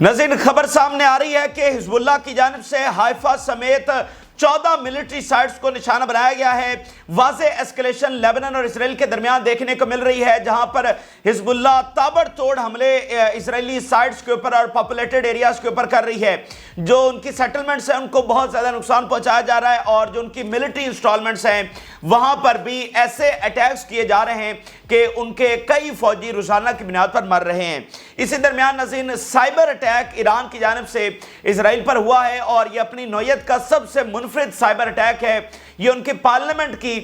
नाज़रीन, खबर सामने आ रही है कि हिजबुल्लाह की जानिब से हाइफा समेत 14 मिलिट्री साइट्स को निशाना बनाया गया है। वाज़े एस्केलेशन लेबनान और इसराइल के दरमियान देखने को मिल रही है, जहां पर हिजबुल्लाह ताबड़तोड़ हमले इसराइली साइट्स के ऊपर और पॉपुलेटेड एरियाज के ऊपर कर रही है। जो उनकी सेटलमेंट्स हैं उनको बहुत ज़्यादा नुकसान पहुंचाया जा रहा है और जो उनकी मिलिट्री इंस्टॉलमेंट्स हैं वहां पर भी ऐसे अटैक्स किए जा रहे हैं कि उनके कई फौजी रोजाना की बुनियाद पर मर रहे हैं। इसी दरमियान नाज़रीन, साइबर अटैक ईरान की जानिब से इसराइल पर हुआ है और यह अपनी नौयत का सबसे मुनफरिद साइबर अटैक है। ये उनके पार्लियामेंट की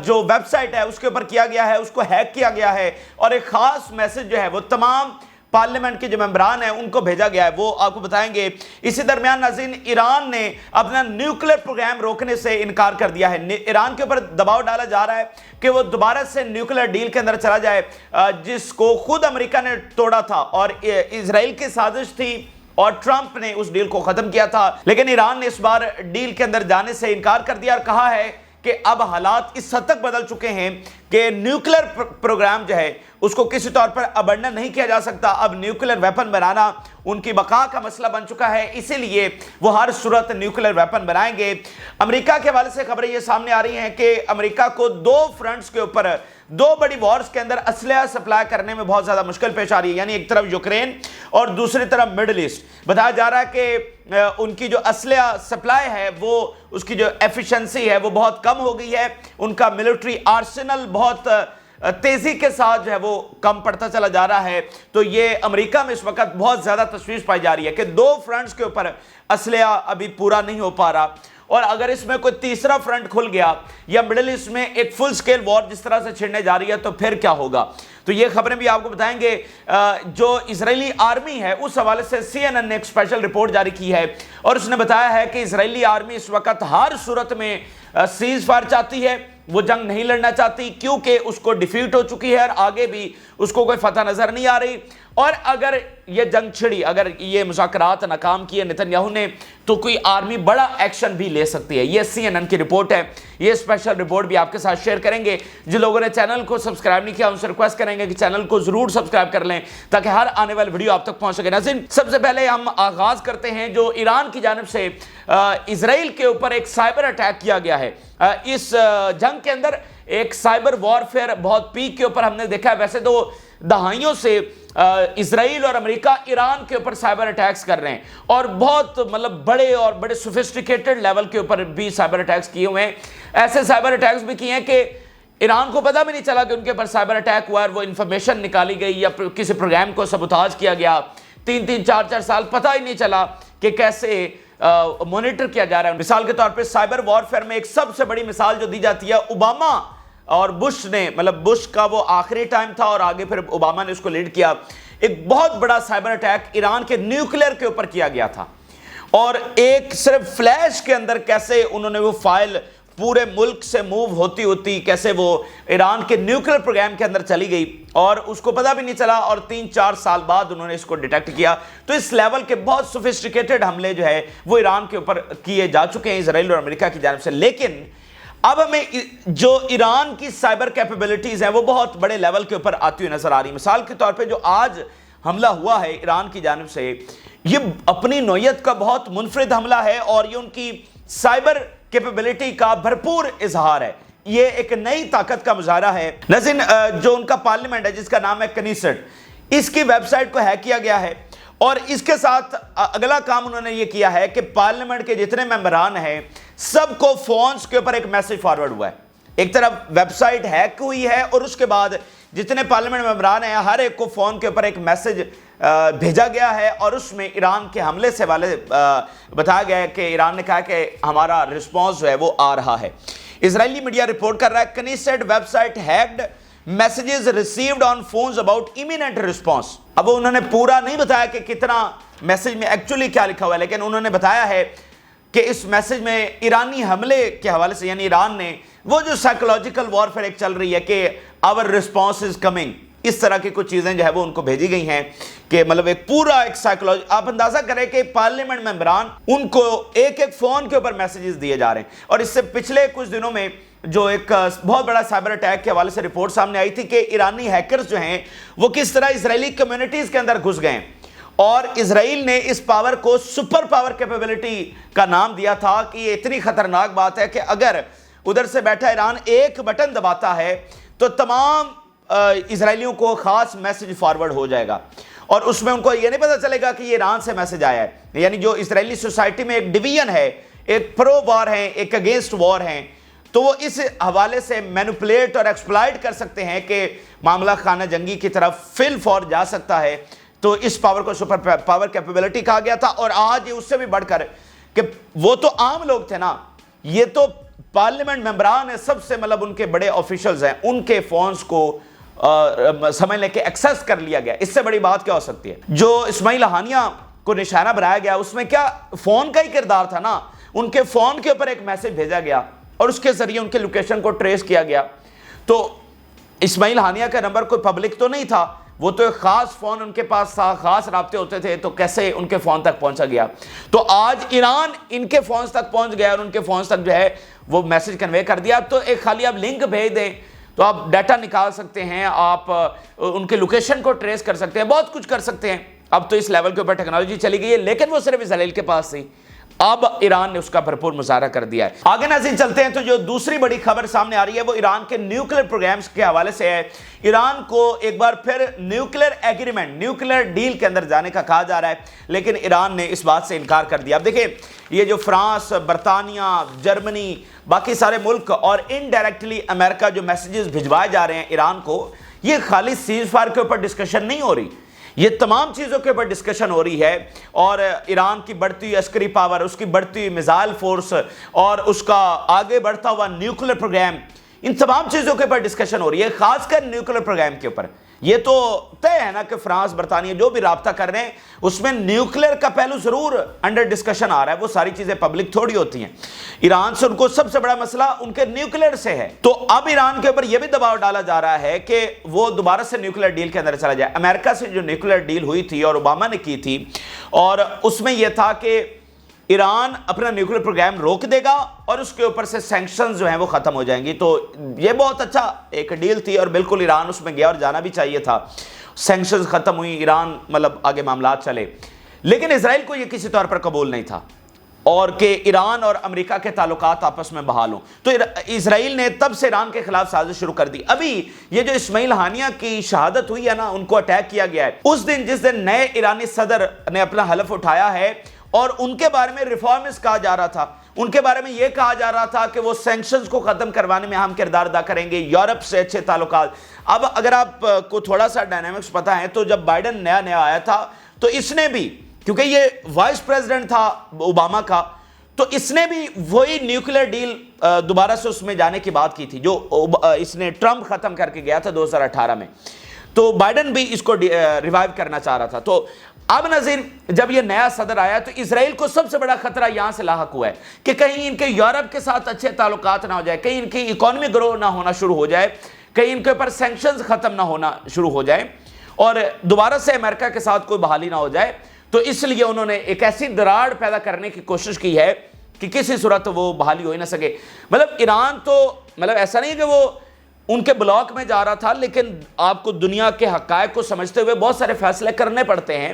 जो वेबसाइट है उसके ऊपर किया गया है, उसको हैक किया गया है और एक खास मैसेज जो है वो तमाम पार्लियामेंट के जो मेंबरान हैं उनको भेजा गया है, वो आपको बताएंगे। इसी दरमियान नाज़रीन, ईरान ने अपना न्यूक्लियर प्रोग्राम रोकने से इनकार कर दिया है। ईरान के ऊपर दबाव डाला जा रहा है कि वो दोबारा से न्यूक्लियर डील के अंदर चला जाए, जिसको खुद अमेरिका ने तोड़ा था और इजराइल की साजिश थी और ट्रंप ने उस डील को खत्म किया था। लेकिन ईरान ने इस बार डील के अंदर जाने से इनकार कर दिया और कहा है कि अब हालात इस हद तक बदल चुके हैं कि न्यूक्लियर प्रोग्राम जो है उसको किसी तौर पर अबंडन नहीं किया जा सकता। अब न्यूक्लियर वेपन बनाना उनकी बका का मसला बन चुका है, इसीलिए वो हर सूरत न्यूक्लियर वेपन बनाएंगे। अमेरिका के हवाले से खबरें ये सामने आ रही हैं कि अमेरिका को दो फ्रंट्स के ऊपर, दो बड़ी वॉर्स के अंदर असलहा सप्लाई करने में बहुत ज़्यादा मुश्किल पेश आ रही है, यानी एक तरफ यूक्रेन और दूसरी तरफ मिडल ईस्ट। बताया जा रहा है कि उनकी जो असलहा सप्लाई है वो उसकी जो एफिशिएंसी है वो बहुत कम हो गई है, उनका मिलिट्री आर्सेनल बहुत तेजी के साथ जो है वो कम पड़ता चला जा रहा है। तो ये अमेरिका में इस वक्त बहुत ज़्यादा तशवीश पाई जा रही है कि दो फ्रंट्स के ऊपर असलहा अभी पूरा नहीं हो पा रहा और अगर इसमें कोई तीसरा फ्रंट खुल गया या मिडिल ईस्ट में एक फुल स्केल वॉर जिस तरह से छिड़ने जा रही है तो फिर क्या होगा। तो ये खबरें भी आपको बताएंगे। जो इजरायली आर्मी है उस हवाले से CNN ने एक स्पेशल रिपोर्ट जारी की है और उसने बताया है कि इजरायली आर्मी इस वक्त हर सूरत में सीज फायर चाहती है, वो जंग नहीं लड़ना चाहती क्योंकि उसको डिफीट हो चुकी है और आगे भी उसको कोई फतह नजर नहीं आ रही। और अगर ये जंग छिड़ी, अगर ये मुज़ाकरात नाकाम किए नेतन्याहू ने, तो कोई आर्मी बड़ा एक्शन भी ले सकती है। ये CNN की रिपोर्ट है, ये स्पेशल रिपोर्ट भी आपके साथ शेयर करेंगे। जिन लोगों ने चैनल को सब्सक्राइब नहीं किया उनसे रिक्वेस्ट करेंगे कि चैनल को जरूर सब्सक्राइब कर लें ताकि हर आने वाली वीडियो आप तक पहुंच सके। नाज़रीन, सबसे पहले हम आगाज करते हैं जो ईरान की जानिब से इसराइल के ऊपर एक साइबर अटैक किया गया है। इस जंग के अंदर एक साइबर वॉरफेयर बहुत पीक के ऊपर हमने देखा है। वैसे तो दहाइयों से इसराइल और अमेरिका ईरान के ऊपर साइबर अटैक्स कर रहे हैं और बहुत मतलब बड़े और बड़े सोफिस्टिकेटेड लेवल के ऊपर भी साइबर अटैक्स किए हुए हैं। ऐसे साइबर अटैक्स भी किए हैं कि ईरान को पता भी नहीं चला कि उनके ऊपर साइबर अटैक हुआ और वो इन्फॉर्मेशन निकाली गई या किसी प्रोग्राम को सबोताज किया गया। 3-3, 4-4 साल पता ही नहीं चला कि कैसे मॉनिटर किया जा रहा है। मिसाल के तौर पे साइबर वॉरफेयर में एक सबसे बड़ी मिसाल जो दी जाती है, ओबामा और बुश ने, मतलब बुश का वो आखिरी टाइम था और आगे फिर ओबामा ने उसको लीड किया। एक बहुत बड़ा साइबर अटैक ईरान के न्यूक्लियर के ऊपर किया गया था और एक सिर्फ फ्लैश के अंदर कैसे उन्होंने वो फाइल पूरे मुल्क से मूव होती होती कैसे वो ईरान के न्यूक्लियर प्रोग्राम के अंदर चली गई और उसको पता भी नहीं चला और 3-4 साल बाद उन्होंने इसको डिटेक्ट किया। तो इस लेवल के बहुत सोफिस्टिकेटेड हमले जो है वो ईरान के ऊपर किए जा चुके हैं इजराइल और अमेरिका की जानिब से। लेकिन अब हमें जो ईरान की साइबर कैपेबिलिटीज हैं वो बहुत बड़े लेवल के ऊपर आती हुई नजर आ रही है। मिसाल के तौर पे जो आज हमला हुआ है ईरान की जानिब से, ये अपनी नौयत का बहुत मुनफरिद हमला है और ये उनकी साइबर कैपेबिलिटी का भरपूर इजहार है। ये एक नई ताकत का मुजाहरा है। नाज़रीन, जो उनका पार्लियामेंट है जिसका नाम है कनीसेट, इसकी वेबसाइट को हैक किया गया है और इसके साथ अगला काम उन्होंने ये किया है कि पार्लियामेंट के जितने मेंबरान हैं सबको फोन्स के ऊपर एक मैसेज फॉरवर्ड हुआ है। एक तरफ वेबसाइट हैक हुई है और उसके बाद जितने पार्लियामेंट मेंबरान हैं हर एक को फोन के ऊपर एक मैसेज भेजा गया है और उसमें ईरान के हमले से वाले बताया गया है कि ईरान ने कहा कि हमारा रिस्पॉन्स जो है वो आ रहा है। इजरायली मीडिया रिपोर्ट कर रहा है Knesset website hacked, messages received on phones about imminent response. अब उन्होंने पूरा नहीं बताया कि कितना मैसेज में एक्चुअली क्या लिखा हुआ है, लेकिन उन्होंने बताया है कि इस मैसेज में ईरानी हमले के हवाले से, यानी ईरान ने वो जो साइकोलॉजिकल वॉरफेयर एक चल रही है कि आवर रिस्पॉन्स इज कमिंग, इस तरह की कुछ चीज़ें जो है वो उनको भेजी गई हैं कि मतलब एक पूरा एक साइकोलॉजी। आप अंदाजा करें कि पार्लियामेंट मेंबरान उनको एक एक फ़ोन के ऊपर मैसेजेस दिए जा रहे हैं। और इससे पिछले कुछ दिनों में जो एक बहुत बड़ा साइबर अटैक के हवाले से रिपोर्ट सामने आई थी कि ईरानी हैकर्स जो हैं वो किस तरह इजरायली कम्युनिटीज़ के अंदर घुस गए اور اسرائیل نے اس پاور کو سپر پاور کیپیبلٹی کا نام دیا تھا کہ یہ اتنی خطرناک بات ہے کہ اگر ادھر سے بیٹھا ایران ایک بٹن دباتا ہے تو تمام اسرائیلیوں کو خاص میسج فارورڈ ہو جائے گا، اور اس میں ان کو یہ نہیں پتہ چلے گا کہ یہ ایران سے میسج آیا ہے۔ یعنی جو اسرائیلی سوسائٹی میں ایک ڈویژن ہے، ایک پرو وار ہیں، ایک اگینسٹ وار ہیں، تو وہ اس حوالے سے مینوپولیٹ اور ایکسپلائٹ کر سکتے ہیں کہ معاملہ خانہ جنگی کی طرف فل فور جا سکتا ہے۔ تو اس پاور کو سپر پاور کیپیبلٹی کہا گیا تھا، اور آج یہ اس سے بھی بڑھ کر کہ وہ تو عام لوگ تھے نا، یہ تو پارلیمنٹ ممبران ہیں، سب سے ان کے بڑے آفیشلز ہیں، ان کے فونز کو سمجھ لیں کہ ایکسس کر لیا گیا۔ اس سے بڑی بات کیا ہو سکتی ہے؟ جو اسماعیل ہانیہ کو نشانہ بنایا گیا اس میں کیا فون کا ہی کردار تھا نا، ان کے فون کے اوپر ایک میسج بھیجا گیا اور اس کے ذریعے ان کے لوکیشن کو ٹریس کیا گیا۔ تو اسماعیل ہانیہ کا نمبر کوئی پبلک تو نہیں تھا، وہ تو ایک خاص فون ان کے پاس تھا، خاص رابطے ہوتے تھے، تو کیسے ان کے فون تک پہنچا گیا؟ تو آج ایران ان کے فونز تک پہنچ گیا اور ان کے فونز تک جو ہے وہ میسج کنوے کر دیا۔ تو ایک خالی آپ لنک بھیج دیں تو آپ ڈیٹا نکال سکتے ہیں، آپ ان کے لوکیشن کو ٹریس کر سکتے ہیں، بہت کچھ کر سکتے ہیں۔ اب تو اس لیول کے اوپر ٹیکنالوجی چلی گئی ہے، لیکن وہ صرف اسرائیل کے پاس تھی، اب ایران نے اس کا بھرپور مظاہرہ کر دیا ہے۔ آگے ناظرین چلتے ہیں تو جو دوسری بڑی خبر سامنے آ رہی ہے وہ ایران کے نیوکلیر پروگرامز کے حوالے سے ہے۔ ایران کو ایک بار پھر نیوکلیر ایگریمنٹ، نیوکلیر ڈیل کے اندر جانے کا کہا جا رہا ہے، لیکن ایران نے اس بات سے انکار کر دیا۔ اب دیکھیں یہ جو فرانس، برطانیہ، جرمنی، باقی سارے ملک اور انڈائریکٹلی امریکہ جو میسیجز بھجوائے جا رہے ہیں ایران کو، یہ خالی سیز فائر کے اوپر ڈسکشن نہیں ہو رہی، یہ تمام چیزوں کے اوپر ڈسکشن ہو رہی ہے، اور ایران کی بڑھتی ہوئی عسکری پاور، اس کی بڑھتی ہوئی میزائل فورس اور اس کا آگے بڑھتا ہوا نیوکلیر پروگرام، ان تمام چیزوں کے اوپر ڈسکشن ہو رہی ہے، خاص کر نیوکلیر پروگرام کے اوپر۔ یہ تو طے ہے نا کہ فرانس، برطانیہ جو بھی رابطہ کر رہے ہیں اس میں نیوکلیر کا پہلو ضرور انڈر ڈسکشن آ رہا ہے، وہ ساری چیزیں پبلک تھوڑی ہوتی ہیں۔ ایران سے ان کو سب سے بڑا مسئلہ ان کے نیوکلیر سے ہے، تو اب ایران کے اوپر یہ بھی دباؤ ڈالا جا رہا ہے کہ وہ دوبارہ سے نیوکلیر ڈیل کے اندر چلا جائے۔ امریکہ سے جو نیوکلیر ڈیل ہوئی تھی اور اوباما نے کی تھی، اور اس میں یہ تھا کہ ایران اپنا نیوکلیر پروگرام روک دے گا اور اس کے اوپر سے سینکشنز جو ہیں وہ ختم ہو جائیں گی۔ تو یہ بہت اچھا ایک ڈیل تھی اور بالکل ایران اس میں گیا اور جانا بھی چاہیے تھا۔ سینکشنز ختم ہوئی، ایران آگے معاملات چلے، لیکن اسرائیل کو یہ کسی طور پر قبول نہیں تھا اور کہ ایران اور امریکہ کے تعلقات آپس میں بحال ہوں۔ تو اسرائیل نے تب سے ایران کے خلاف سازش شروع کر دی۔ ابھی یہ جو اسماعیل ہانیہ کی شہادت ہوئی ہے نا، ان کو اٹیک کیا گیا ہے، اس دن جس دن نئے ایرانی صدر نے اپنا حلف اٹھایا ہے اور ان کے بارے میں ریفارمز کہا جا رہا تھا، ان کے بارے میں یہ کہا جا رہا تھا کہ وہ سینکشنز کو ختم کروانے میں اہم کردار ادا کریں گے، یورپ سے اچھے تعلقات۔ اب اگر آپ کو تھوڑا سا ڈائنامکس پتہ ہے تو جب بائیڈن نیا آیا تھا تو اس نے بھی، کیونکہ یہ وائس پریزیڈنٹ تھا اوباما کا، تو اس نے بھی وہی نیوکلیر ڈیل دوبارہ سے اس میں جانے کی بات کی تھی جو اس نے ٹرمپ ختم کر کے گیا تھا 2018 میں۔ تو بائیڈن بھی اس کو ریوائیو کرنا چاہ رہا تھا۔ تو اب ناظرین جب یہ نیا صدر آیا تو اسرائیل کو سب سے بڑا خطرہ یہاں سے لاحق ہوا ہے کہ کہیں ان کے یورپ کے ساتھ اچھے تعلقات نہ ہو جائے، کہیں ان کی اکانومی گرو نہ ہونا شروع ہو جائے، کہیں ان کے اوپر سینکشنز ختم نہ ہونا شروع ہو جائے اور دوبارہ سے امریکہ کے ساتھ کوئی بحالی نہ ہو جائے۔ تو اس لیے انہوں نے ایک ایسی دراڑ پیدا کرنے کی کوشش کی ہے کہ کسی صورت وہ بحالی ہو ہی نہ سکے۔ ایران تو ایسا نہیں کہ وہ ان کے بلاک میں جا رہا تھا، لیکن آپ کو دنیا کے حقائق کو سمجھتے ہوئے بہت سارے فیصلے کرنے پڑتے ہیں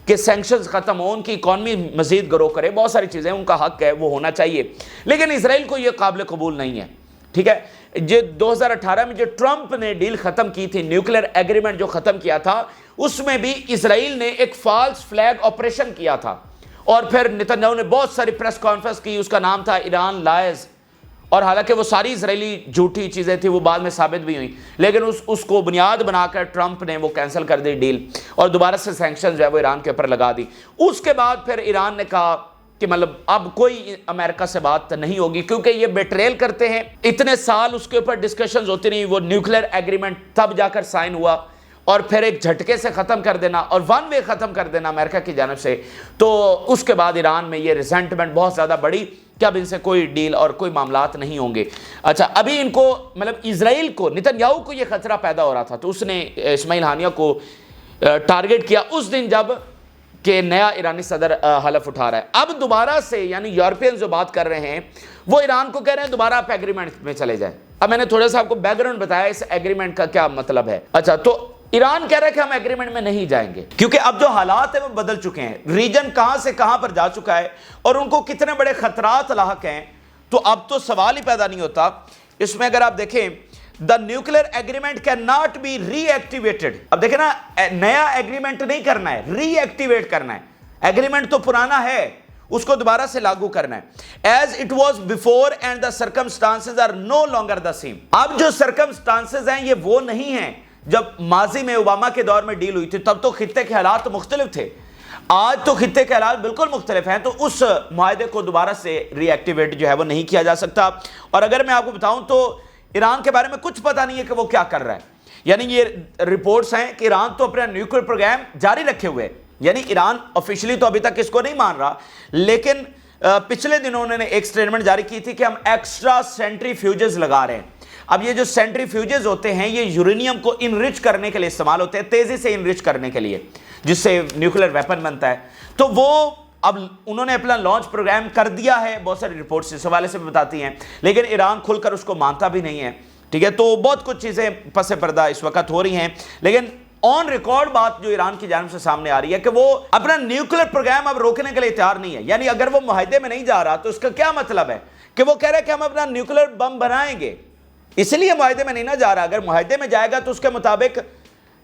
کہ سینکشنز ختم ہوں، ان کی اکانومی مزید گرو کرے، بہت ساری چیزیں ان کا حق ہے، وہ ہونا چاہیے، لیکن اسرائیل کو یہ قابل قبول نہیں ہے۔ ٹھیک ہے، جو 2018 میں جو ٹرمپ نے ڈیل ختم کی تھی، نیوکلیر ایگریمنٹ جو ختم کیا تھا، اس میں بھی اسرائیل نے ایک فالس فلیگ آپریشن کیا تھا، اور پھر نتنیاہو نے بہت ساری پریس کانفرنس کی، اس کا نام تھا ایران لائز، اور حالانکہ وہ ساری اسرائیلی جھوٹی چیزیں تھیں، وہ بعد میں ثابت بھی ہوئیں، لیکن اس کو بنیاد بنا کر ٹرمپ نے وہ کینسل کر دی ڈیل اور دوبارہ سے سینکشن جو ہے وہ ایران کے اوپر لگا دی۔ اس کے بعد پھر ایران نے کہا کہ اب کوئی امریکہ سے بات نہیں ہوگی، کیونکہ یہ بیٹریل کرتے ہیں، اتنے سال اس کے اوپر ڈسکشنز ہوتی رہی، وہ نیوکلیر ایگریمنٹ تب جا کر سائن ہوا اور پھر ایک جھٹکے سے ختم کر دینا اور ون وے ختم کر دینا امریکہ کی جانب سے۔ تو اس کے بعد ایران میں یہ ریزنٹمنٹ بہت زیادہ بڑی کہ اب ان سے کوئی ڈیل اور کوئی معاملات نہیں ہوں گے۔ اچھا، ابھی ان کو اسرائیل کو، نتنیاہو کو یہ خطرہ پیدا ہو رہا تھا، تو اس نے اسماعیل ہانیہ کو ٹارگٹ کیا اس دن جب کہ نیا ایرانی صدر حلف اٹھا رہا ہے۔ اب دوبارہ سے یعنی یورپین جو بات کر رہے ہیں وہ ایران کو کہہ رہے ہیں دوبارہ آپ ایگریمنٹ میں چلے جائیں۔ اب میں نے تھوڑا سا آپ کو بیک گراؤنڈ بتایا اس ایگریمنٹ کا کیا مطلب ہے۔ اچھا، تو ईरान कह रहा है कि हम एग्रीमेंट में नहीं जाएंगे, क्योंकि अब जो हालात है वो बदल चुके हैं, रीजन कहां से कहां पर जा चुका है और उनको कितने बड़े खतरात लाहक हैं। तो अब तो सवाल ही पैदा नहीं होता। इसमें अगर आप देखें, the nuclear agreement can not be reactivated. अब देखें ना, नया एग्रीमेंट नहीं करना है, रीएक्टिवेट करना है। एग्रीमेंट तो पुराना है, उसको दोबारा से लागू करना है। As it was before and the circumstances are no longer the same. अब जो सर्कमस्टांसेस हैं ये वो नहीं हैं जब माजी में ओबामा के दौर में डील हुई थी, तब तो खित्ते के हालात तो मुख्तलिफ थे। आज तो खित्ते के हालात बिल्कुल मुख्तलिफ हैं, तो उस मुआहदे को दोबारा से रीएक्टिवेट जो है वो नहीं किया जा सकता। और अगर मैं आपको बताऊं तो ईरान के बारे में कुछ पता नहीं है कि वो क्या कर रहा है। यानी ये रिपोर्ट्स हैं कि ईरान तो अपना न्यूक्लियर प्रोग्राम जारी रखे हुए है, यानी ईरान ऑफिशियली तो अभी तक इसको नहीं मान रहा, लेकिन पिछले दिनों उन्होंने एक स्टेटमेंट जारी की थी कि हम एक्स्ट्रा सेंट्रीफ्यूजेस लगा रहे हैं। अब ये जो सेंट्रीफ्यूजेस होते हैं ये यूरेनियम को इनरिच करने के लिए इस्तेमाल होते हैं, तेजी से इनरिच करने के लिए, जिससे न्यूक्लियर वेपन बनता है। तो वो अब उन्होंने अपना लॉन्च प्रोग्राम कर दिया है, बहुत सारी रिपोर्ट्स इस हवाले से भी बताती हैं, लेकिन ईरान खुलकर उसको मानता भी नहीं है। ठीक है, तो बहुत कुछ चीज़ें पसे पर्दा इस वक्त हो रही हैं, लेकिन ऑन रिकॉर्ड बात जो ईरान की जानिब से सामने आ रही है कि वो अपना न्यूक्लियर प्रोग्राम अब रोकने के लिए तैयार नहीं है। यानी अगर वो मुआहदे में नहीं जा रहा तो उसका क्या मतलब है कि वो कह रहा है कि हम अपना न्यूक्लियर बम बनाएंगे, इसलिए मुआहदे में नहीं ना जा रहा। अगर मुआहदे में जाएगा तो उसके मुताबिक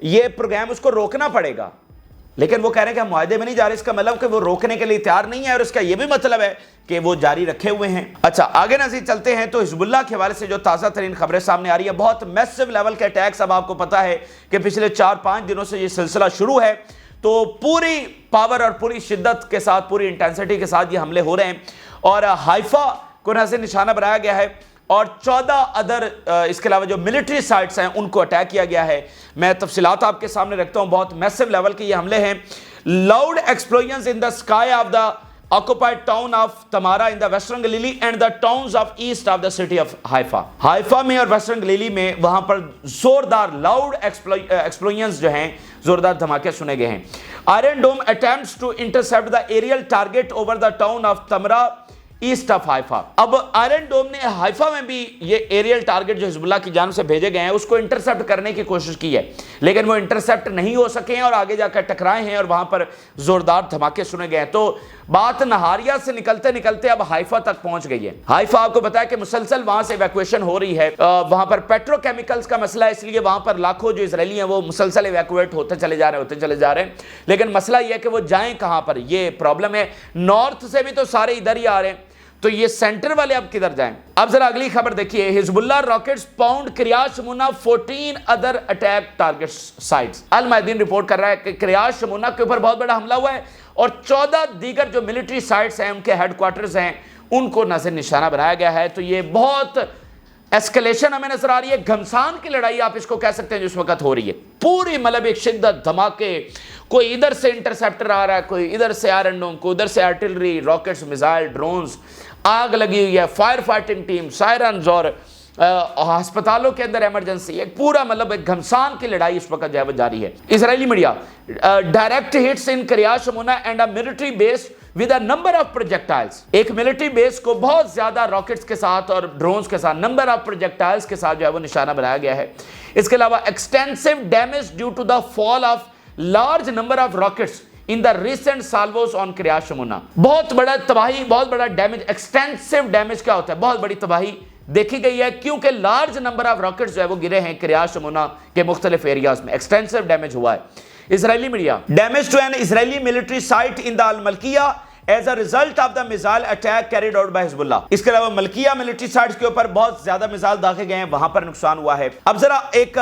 ये प्रोग्राम उसको रोकना पड़ेगा, लेकिन वो कह रहे हैं कि हम मुआहदे में नहीं जा रहे, इसका मतलब कि वो रोकने के लिए तैयार नहीं है, और इसका ये भी मतलब है कि वो जारी रखे हुए हैं। अच्छा, आगे नज़ीर चलते हैं तो हिजबुल्लाह के हवाले से जो ताज़ा तरीन खबरें सामने आ रही है, बहुत मैसिव लेवल के अटैक्स। अब आपको पता है कि पिछले 4-5 दिनों से ये सिलसिला शुरू है, तो पूरी पावर और पूरी शिद्दत के साथ, पूरी इंटेंसिटी के साथ ये हमले हो रहे हैं, और हाइफा को नज़र निशाना बनाया गया है, और 14 अदर इसके अलावा जो मिलिट्री साइट्स हैं उनको अटैक किया गया है। मैं तफसीलात आपके सामने रखता हूं, बहुत मैसिव लेवल के ये हमले हैं। Loud explosions in the sky of the occupied town of Tamara in the Western Galilee and the towns of east of the city of Haifa। Haifa में और वेस्टर्न गलीली में वहां पर जोरदार लाउड एक्सप्लोजन्स जो हैं, जोरदार धमाके सुने गए हैं। Iron Dome attempts to intercept the aerial target over the town of Tamra east of Haifa. अब आयरन डोम ने हाइफा में भी ये एरियल टारगेट जो हिजबुल्लाह की जानिब से भेजे गए हैं उसको इंटरसेप्ट करने की कोशिश की है, लेकिन वो इंटरसेप्ट नहीं हो सके हैं और आगे जाकर टकराए हैं और वहां पर जोरदार धमाके सुने गए हैं। तो बात नहारिया से निकलते निकलते अब हाइफा तक पहुंच गई है। हाइफा आपको बताया कि मुसलसल वहां से इवैक्यूएशन हो रही है, वहां पर पेट्रोकेमिकल्स का मसला है, इसलिए वहां पर लाखों जो इजरायली हैं वो मुसलसल इवैक्यूएट होते चले जा रहे हैं। लेकिन मसला यह है कि वो जाएं कहां पर, ये प्रॉब्लम है। नॉर्थ से भी तो सारे इधर ही आ रहे हैं, तो ये सेंटर वाले अब किधर जाएं। अब जरा अगली खबर देखिए, Hezbollah rockets pound Kiryat Shmona 14 other attack target sites. Al Mayadeen report कर रहा है कि क्रियात शमूना के ऊपर बहुत बड़ा हमला हुआ है और 14 दीगर जो मिलिट्री साइट्स हैं, उनके हेडक्वार्टर्स हैं, उनको नजर निशाना बनाया गया है। तो ये बहुत एस्केलेशन हमें नजर आ रही है, घमसान की लड़ाई आप इसको कह सकते हैं जिस वक्त हो रही है। पूरी मतलब एक शिद्दत, धमाके, कोई इधर से इंटरसेप्टर आ रहा है, कोई इधर से आयरन डोम, कोई उधर से आर्टिलरी, रॉकेट्स, मिसाइल, ड्रोन्स, आग लगी हुई है, फायर फाइटिंग टीम, सायरन्स और अस्पतालों के अंदर इमरजेंसी, एक पूरा मतलब एक घमसान की लड़ाई इस वक्त जो है वो जारी है। Israeli media direct hits in Kiryat Shmona and a military base with a number of projectiles. एक मिलिट्री बेस को बहुत ज्यादा रॉकेट्स के साथ और ड्रोन्स के साथ, नंबर ऑफ प्रोजेक्टाइल्स के साथ जो है वो निशाना बनाया गया है। इसके अलावा extensive damage due to the fall of large number of rockets in the recent salvos on Kiryat Shmona. बहुत बड़ा तबाही, बहुत बड़ा डैमेज। एक्सटेंसिव डैमेज क्या होता है? बहुत बड़ी तबाही देखी गई है, क्योंकि लार्ज नंबर ऑफ रॉकेट्स जो है वो गिरे हैं क्रियात शमूना के मुख्तलिफ एरियाज में। एक्सटेंसिव डैमेज हुआ है। Israeli media damage to an Israeli military site in the Al Malkiya as a result of the missile attack carried out by Hezbollah. इसके अलावा मलकिया मिलिट्री साइट्स के ऊपर बहुत ज्यादा मिसाइल दागे गए हैं, वहां पर नुकसान हुआ है। अब जरा एक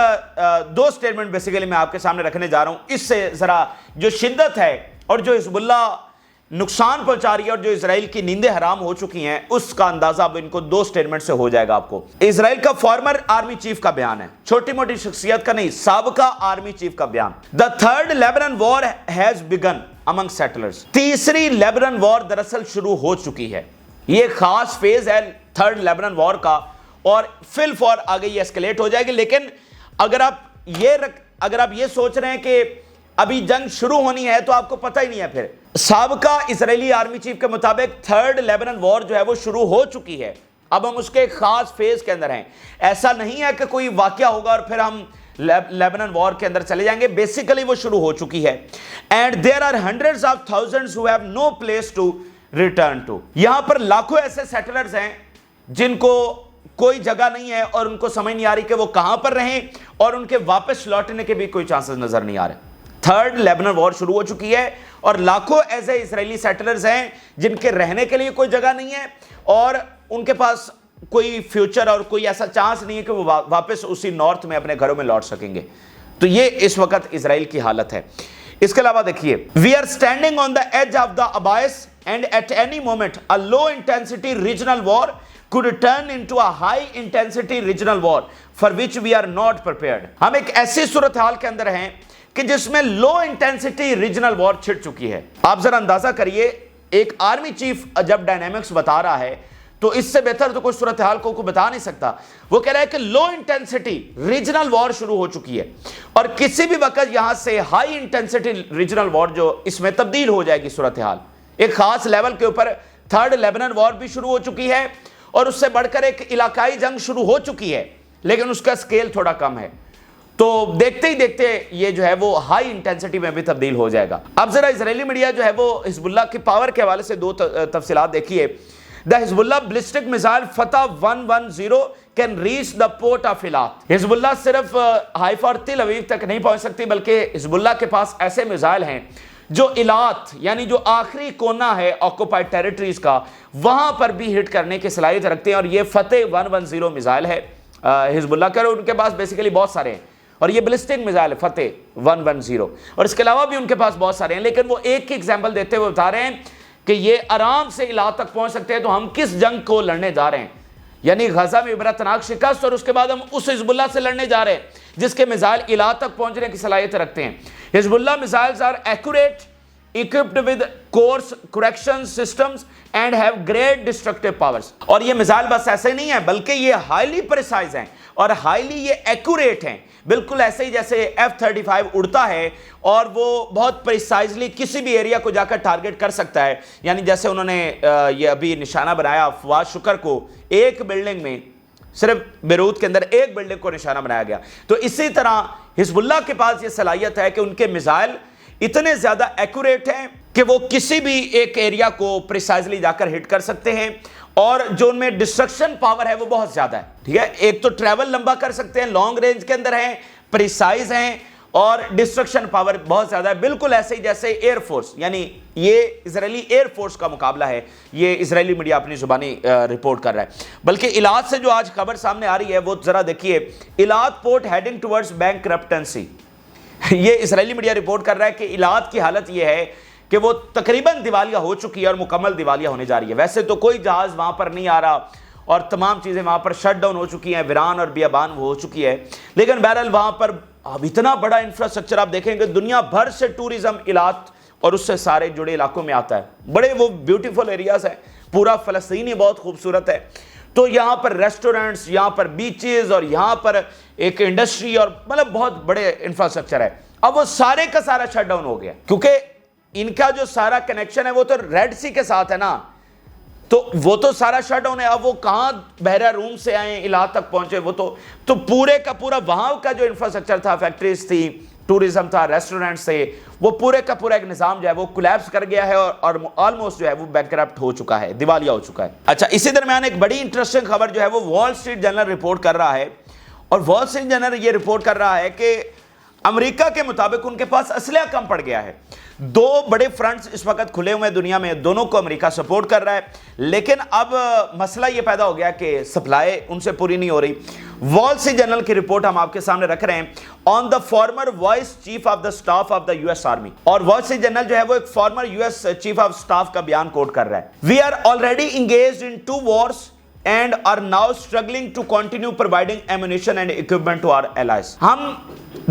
दो स्टेटमेंट बेसिकली मैं आपके सामने रखने जा रहा हूं, इससे जरा जो शिद्दत है और जो हिजबुल्लाह नुकसान पहुंचा रही है और जो इजराइल की नींदें हराम हो चुकी हैं उसका अंदाजा अब इनको दो स्टेटमेंट से हो जाएगा आपको। इजराइल का फॉर्मर आर्मी चीफ का बयान है, छोटी मोटी शख्सियत का नहीं, साबका आर्मी चीफ का बयान। The third Lebanon war has begin among settlers. तीसरी लेबनान वॉर दरअसल शुरू हो चुकी है। ये खास फेज है थर्ड लेबनान वॉर का और फिल फॉर आगे ये एस्केलेट हो जाएगी। लेकिन अगर आप ये सोच रहे हैं कि अभी जंग शुरू होनी है तो आपको पता ही नहीं है। फिर साबका इजरायली आर्मी चीफ के मुताबिक थर्ड लेबनान वॉर जो है वो शुरू हो चुकी है। अब हम उसके खास फेज के अंदर हैं। ऐसा नहीं है कि कोई वाकया होगा और फिर हम लेबनान वॉर के अंदर चले जाएंगे। बेसिकली वो शुरू हो चुकी है। And there are hundreds of thousands who have no place to return to. यहां पर लाखों ऐसे सेटलर्स हैं जिनको कोई जगह नहीं है और उनको समझ नहीं आ रही कि वो कहां पर रहें, और उनके वापस लौटने के भी कोई चांसेस नजर नहीं आ रहे। थर्ड लेबनान वॉर शुरू हो चुकी है और लाखों ऐसे इजरायली सेटलर्स हैं जिनके रहने के लिए कोई जगह नहीं है और उनके पास कोई फ्यूचर और कोई ऐसा चांस नहीं है कि वो वापस उसी नॉर्थ में अपने घरों में लौट सकेंगे। तो ये इस वक्त इजराइल की हालत है। इसके अलावा देखिए, we are standing on the edge of the abyss and at any moment a low intensity regional war could turn into a high intensity regional war for which we are not prepared। हम एक ऐसी सूरत हाल के अंदर हैं कि जिसमें लो intensity regional war छिड़ चुकी है। आप जरा अंदाजा करिए, एक आर्मी चीफ जब डायनामिक्स बता रहा है तो इससे बेहतर तो कोई सूरत हाल को बता नहीं सकता। वो कह रहा है कि लो इंटेंसिटी रीजनल वॉर शुरू हो चुकी है और किसी भी वक्त यहां से हाई इंटेंसिटी रीजनल वॉर जो इसमें तब्दील हो जाएगी सूरत हाल। एक खास लेवल के ऊपर थर्ड लेबनान वॉर भी शुरू हो चुकी है और उससे बढ़कर एक इलाकाई जंग शुरू हो चुकी है, लेकिन उसका स्केल थोड़ा कम है। तो देखते ही देखते ये जो है वो हाई इंटेंसिटी में भी तब्दील हो जाएगा। अब जरा इजरायली मीडिया जो है वो हिजबुल्लाह की पावर के हवाले से दो तफसीलात देखिए। द हिजबुल्लाह बैलिस्टिक मिसाइल फतह 110 can reach the port of इलात। Hezbollah सिर्फ हाइफा और तिल अवीव तक नहीं पहुंच सकती, बल्कि हिजबुल्लाह के पास ऐसे मिसाइल हैं जो इलात यानी जो आखिरी कोना है ऑक्युपाइड टेरिटरीज का, वहां पर भी हिट करने की सलाहियत रखते हैं। और ये फतेह 110 मिसाइल है हिजबुल्लाह का, उनके पास बेसिकली बहुत सारे हैं और ये बैलिस्टिक मिसाइल है फतेह 110, और इसके अलावा भी उनके पास बहुत सारे हैं। लेकिन वो एक ही एग्जाम्पल देते हुए बता रहे हैं कि ये आराम से इलात तक पहुंच सकते हैं। तो हम किस जंग को लड़ने जा रहे हैं, यानी गजा में इबरतनाक शिकस्त, और उसके बाद हम उस हिजबुल्लाह से लड़ने जा रहे हैं जिसके मिसाइल इलात तक पहुंचने की सलाहियत रखते हैं। Hezbollah missiles are accurate, equipped with course correction systems and have great destructive powers। और ये मिसाइल बस ऐसे नहीं है, बल्कि ये हाईली प्रिसाइज हैं और हाईली ये एक्यूरेट हैं, बिल्कुल ऐसे ही जैसे F-35 उड़ता है और वो बहुत प्रिसाइजली किसी भी एरिया को जाकर टारगेट कर सकता है। यानी जैसे उन्होंने ये अभी निशाना बनाया फवाद शुक्र को, एक बिल्डिंग में, सिर्फ बेरूत के अंदर एक बिल्डिंग को निशाना बनाया गया। तो इसी तरह हिजबुल्लाह के पास ये सलाहियत है कि उनके मिसाइल इतने ज्यादा एक्यूरेट हैं कि वो किसी भी एक एरिया को प्रिसाइजली जाकर हिट कर सकते हैं, और जो उनमें डिस्ट्रक्शन पावर है वो बहुत ज्यादा है। ठीक है, एक तो ट्रैवल लंबा कर सकते हैं, लॉन्ग रेंज के अंदर हैं, प्रिसाइज हैं और डिस्ट्रक्शन पावर बहुत ज्यादा है। बिल्कुल ऐसे ही जैसे एयरफोर्स, यानी ये इजरायली एयरफोर्स का मुकाबला है। ये इजरायली मीडिया अपनी जुबानी रिपोर्ट कर रहा है। बल्कि इलात से जो आज खबर सामने आ रही है वो जरा देखिए, इलात पोर्ट हेडिंग टुवर्ड्स बैंकरप्टेंसी। ये इजरायली मीडिया रिपोर्ट कर रहा है कि इलात की हालत ये है कि वो तकरीबन दिवालिया हो चुकी है और मुकम्मल दिवालिया होने जा रही है। वैसे तो कोई जहाज वहां पर नहीं आ रहा और तमाम चीजें वहां पर शट डाउन हो चुकी हैं, वीरान और बियाबान हो चुकी है, लेकिन बहरहाल वहां पर अब इतना बड़ा इंफ्रास्ट्रक्चर आप देखेंगे, दुनिया भर से टूरिज्म इलात और उससे सारे जुड़े इलाकों में आता है। बड़े वो ब्यूटीफुल एरियाज हैं, पूरा फलस्तीन ही बहुत खूबसूरत है। तो यहाँ पर रेस्टोरेंट्स, यहाँ पर बीचेस और यहाँ पर एक इंडस्ट्री और मतलब बहुत बड़े इंफ्रास्ट्रक्चर है। अब वो सारे का सारा शट डाउन हो गया क्योंकि इनका जो सारा कनेक्शन है वो तो रेड सी के साथ है ना, तो वो तो सारा शट डाउन है। अब वो कहाँ बहरा रूम से आए इलाज तक पहुंचे, वो तो पूरे का पूरा वहां का जो इंफ्रास्ट्रक्चर था, फैक्ट्रीज थी, टूरिज्म था, रेस्टोरेंट्स थे, वो पूरे का पूरा एक निजाम जो है वो कोलैप्स कर गया है और ऑलमोस्ट जो है वो बैंकरप्ट हो चुका है, दिवालिया हो चुका है। अच्छा, इसी दरमियान एक बड़ी इंटरेस्टिंग खबर जो है वो वॉल स्ट्रीट जर्नल रिपोर्ट कर रहा है, और वॉल स्ट्रीट जर्नल ये रिपोर्ट कर रहा है कि अमेरिका के मुताबिक उनके पास असलहा कम पड़ गया है। दो बड़े फ्रंट्स इस वक्त खुले हुए हैं दुनिया में, दोनों को अमेरिका सपोर्ट कर रहा है, लेकिन अब मसला ये पैदा हो गया कि सप्लाई उनसे पूरी नहीं हो रही। वॉल स्ट्रीट जर्नल की रिपोर्ट हम आपके सामने रख रहे हैं on the former vice chief of the staff of the US army. और वॉल स्ट्रीट जर्नल जो है वो एक former US chief of staff का बयान कोट कर रहा है। We are already engaged in 2 wars and are now struggling to continue providing ammunition and equipment to our allies। हम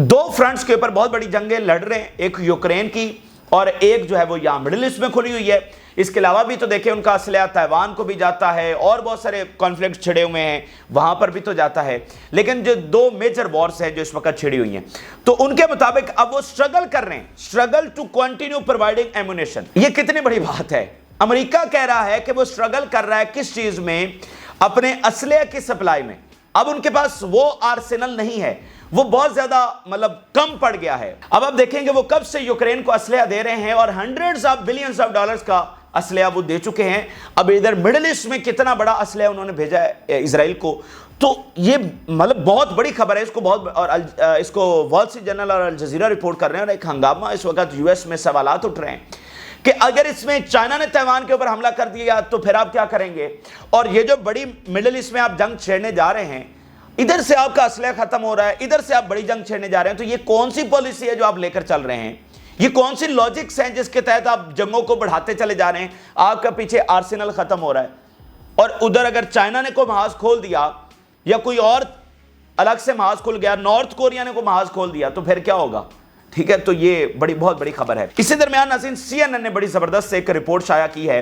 2 फ्रंट्स के ऊपर बहुत बड़ी जंगें लड़ रहे हैं, एक यूक्रेन की और एक जो है वो यहाँ मिडिल ईस्ट में खुली हुई है। इसके अलावा भी तो देखिए उनका असलहा ताइवान को भी जाता है और बहुत सारे कॉन्फ्लिक्ट छिड़े हुए हैं, वहां पर भी तो जाता है। लेकिन जो 2 मेजर वॉर्स हैं जो इस वक्त छिड़ी हुई हैं, तो उनके मुताबिक अब वो स्ट्रगल कर रहे हैं, struggle to continue providing ammunition. ये कितनी बड़ी बात है। अमेरिका कह रहा है कि वो स्ट्रगल कर रहा है किस चीज में, अपने असलहे की सप्लाई में। اب ان کے پاس وہ آرسنل نہیں ہے, وہ بہت زیادہ مطلب کم پڑ گیا ہے. اب آپ دیکھیں کہ وہ کب سے یوکرین کو اسلحہ دے رہے ہیں اور hundreds of billions of dollars کا اسلحہ وہ دے چکے ہیں. اب ادھر مڈل ایسٹ میں کتنا بڑا اسلحہ انہوں نے بھیجا ہے اسرائیل کو, تو یہ مطلب بہت بڑی خبر ہے. اس کو وال اسٹریٹ جرنل اور الجزیرہ رپورٹ کر رہے ہیں, اور ایک ہنگامہ اس وقت یو ایس میں سوالات اٹھ رہے ہیں کہ اگر اس میں چائنا نے تائیوان کے اوپر حملہ کر دیا تو پھر آپ کیا کریں گے. اور یہ جو بڑی مڈل ایسٹ میں آپ جنگ چھیڑنے جا رہے ہیں, ادھر سے آپ کا اسلحہ ختم ہو رہا ہے, ادھر سے آپ بڑی جنگ چھیڑنے جا رہے ہیں, تو یہ کون سی پالیسی ہے جو آپ لے کر چل رہے ہیں؟ یہ کون سی لاجکس ہیں جس کے تحت آپ جنگوں کو بڑھاتے چلے جا رہے ہیں؟ آپ کا پیچھے آرسنل ختم ہو رہا ہے, اور ادھر اگر چائنا نے کوئی محاذ کھول دیا یا کوئی اور الگ سے محاذ کھل گیا, نارتھ کوریا نے کوئی محاذ کھول دیا, تو پھر کیا ہوگا؟ ٹھیک ہے, تو یہ بہت بڑی خبر ہے. اسی درمیان ناظرین سی این این نے بڑی زبردست ایک رپورٹ شائع کی ہے,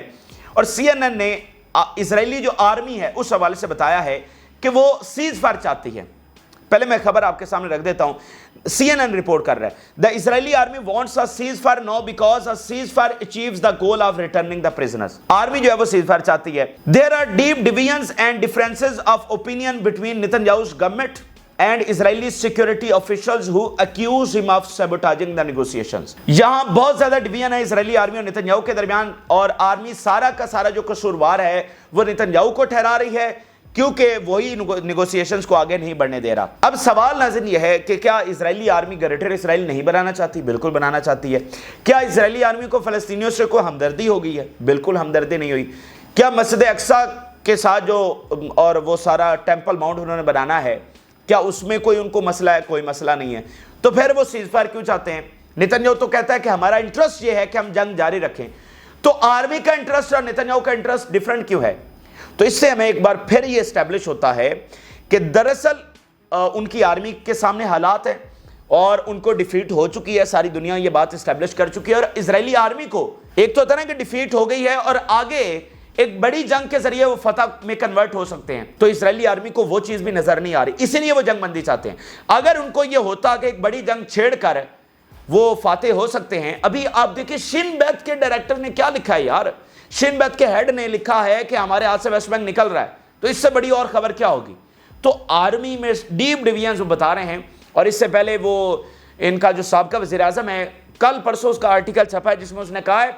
اور سی این این نے اسرائیلی جو آرمی ہے اس حوالے سے بتایا ہے کہ وہ سیز فائر چاہتی ہے. پہلے میں خبر آپ کے سامنے رکھ دیتا ہوں. سی این این رپورٹ کر رہا ہے, the Israeli army wants a ceasefire now because a ceasefire achieves the goal of returning the prisoners. Army جو ہے وہ ceasefire چاہتی ہے. There are deep divisions and differences of opinion between Netanyahu's government and Israeli security officials who accuse him of sabotaging the negotiations. یہاں بہت زیادہ division ہے اسرائیلی army اور نتنیاہو کے درمیان, اور آرمی سارا کا سارا جو قصوروار ہے وہ نتنیاہو کو ٹھہرا رہی ہے, کیونکہ وہی نیگوسیشنز کو آگے نہیں بڑھنے دے رہا. اب سوال ناظرین یہ ہے کہ کیا اسرائیلی آرمی گریٹر اسرائیل نہیں بنانا چاہتی؟ بالکل بنانا چاہتی ہے. کیا اسرائیلی آرمی کو فلسطینیوں سے کوئی ہمدردی ہو گئی ہے؟ بالکل ہمدردی نہیں ہوئی. کیا مسجد اقصیٰ کے ساتھ جو اور وہ سارا ٹیمپل ماؤنٹ انہوں نے بنانا ہے, کیا اس میں کوئی ان کو مسئلہ ہے؟ کوئی مسئلہ نہیں ہے. تو پھر وہ سیز فائر کیوں چاہتے ہیں؟ نتنیاہو تو کہتا ہے کہ ہمارا انٹرسٹ یہ ہے کہ ہم جنگ جاری رکھیں. تو آرمی کا انٹرسٹ اور نتنیاہو کا انٹرسٹ ڈیفرنٹ کیوں ہے؟ تو اس سے ہمیں ایک بار پھر یہ اسٹیبلش ہوتا ہے کہ دراصل ان کی آرمی کے سامنے حالات ہیں اور ان کو ڈیفیٹ ہو چکی ہے. ساری دنیا یہ بات اسٹیبلش کر چکی ہے, اور اسرائیلی آرمی کو ایک تو ہوتا ہے نا کہ ڈیفیٹ ہو گئی ہے اور آگے ایک بڑی جنگ کے ذریعے وہ فتح میں کنورٹ ہو سکتے ہیں. تو اسرائیلی آرمی کو وہ چیز بھی نظر نہیں آ رہی, اسی لیے وہ جنگ بندی چاہتے ہیں. اگر ان کو یہ ہوتا کہ ایک بڑی جنگ چھیڑ کر وہ فاتح ہو سکتے ہیں. ابھی آپ دیکھیں شین بیت کے ڈائریکٹر نے کیا لکھا ہے یار, شین بیت کے ہیڈ نے لکھا ہے کہ ہمارے ہاتھ سے ویسٹ بینک نکل رہا ہے. تو اس سے بڑی اور خبر کیا ہوگی؟ تو آرمی میں ڈیپ ڈویژنز وہ بتا رہے ہیں. اور اس سے پہلے وہ ان کا جو سابقہ وزیر اعظم ہے, کل پرسوں اس کا آرٹیکل چھپا ہے جس میں اس نے کہا ہے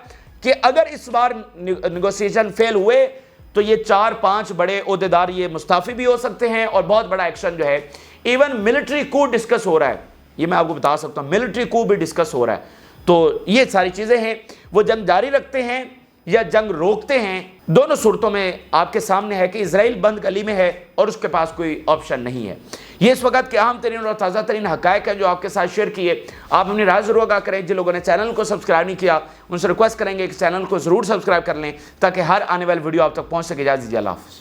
کہ اگر اس بار نیگوسیشن فیل ہوئے تو یہ 4-5 بڑے عہدیدار یہ مستعفی بھی ہو سکتے ہیں, اور بہت بڑا ایکشن جو ہے ایون ملٹری کو ڈسکس ہو رہا ہے. یہ میں آپ کو بتا سکتا ہوں, ملٹری کو بھی ڈسکس ہو رہا ہے. تو یہ ساری چیزیں ہیں. وہ جنگ جاری رکھتے ہیں یا جنگ روکتے ہیں, دونوں صورتوں میں آپ کے سامنے ہے کہ اسرائیل بند گلی میں ہے اور اس کے پاس کوئی آپشن نہیں ہے. یہ اس وقت کے اہم ترین اور تازہ ترین حقائق ہیں جو آپ کے ساتھ شیئر کیے. آپ اپنی رائے ضرور آگاہ کریں. جن لوگوں نے چینل کو سبسکرائب نہیں کیا ان سے ریکویسٹ کریں گے کہ چینل کو ضرور سبسکرائب کر لیں تاکہ ہر آنے والی ویڈیو آپ تک پہنچ سکے. اجازت دیجیے, اللہ حافظ.